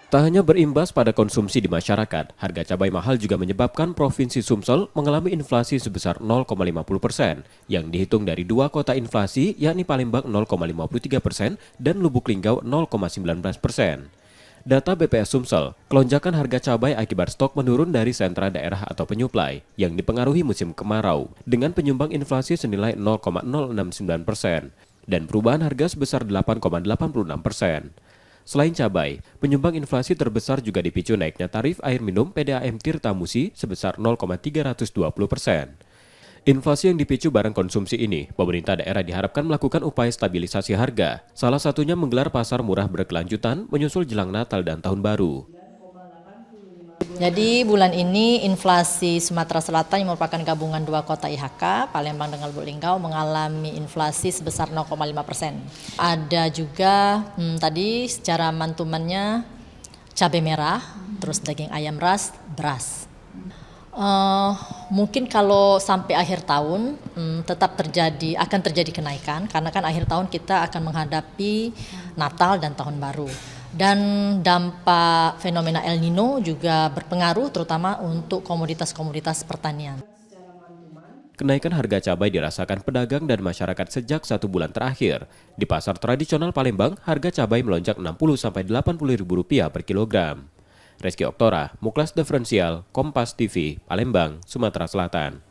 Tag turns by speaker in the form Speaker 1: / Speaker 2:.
Speaker 1: Tak hanya berimbas pada konsumsi di masyarakat, harga cabai mahal juga menyebabkan Provinsi Sumsel mengalami inflasi sebesar 0,50% yang dihitung dari dua kota inflasi yakni Palembang 0,53% dan Lubuk Linggau 0,19%. Data BPS Sumsel, kelonjakan harga cabai akibat stok menurun dari sentra daerah atau penyuplai yang dipengaruhi musim kemarau dengan penyumbang inflasi senilai 0,069% dan perubahan harga sebesar 8,86%. Selain cabai, penyumbang inflasi terbesar juga dipicu naiknya tarif air minum PDAM Tirtamusi sebesar 0,320%. Inflasi yang dipicu barang konsumsi ini, pemerintah daerah diharapkan melakukan upaya stabilisasi harga, salah satunya menggelar pasar murah berkelanjutan menyusul jelang Natal dan Tahun Baru.
Speaker 2: Jadi bulan ini inflasi Sumatera Selatan yang merupakan gabungan dua kota IHK, Palembang dengan Lubuk Linggau mengalami inflasi sebesar 0,5%. Ada juga tadi secara mantumannya cabai merah, terus daging ayam ras, beras. Mungkin kalau sampai akhir tahun akan terjadi kenaikan karena kan akhir tahun kita akan menghadapi Natal dan Tahun Baru. Dan dampak fenomena El Nino juga berpengaruh terutama untuk komoditas-komoditas pertanian.
Speaker 1: Kenaikan harga cabai dirasakan pedagang dan masyarakat sejak 1 bulan terakhir. Di pasar tradisional Palembang, harga cabai melonjak Rp60-80.000 per kilogram. Reski Oktora, Muklas Diferensial, Kompas TV, Palembang, Sumatera Selatan.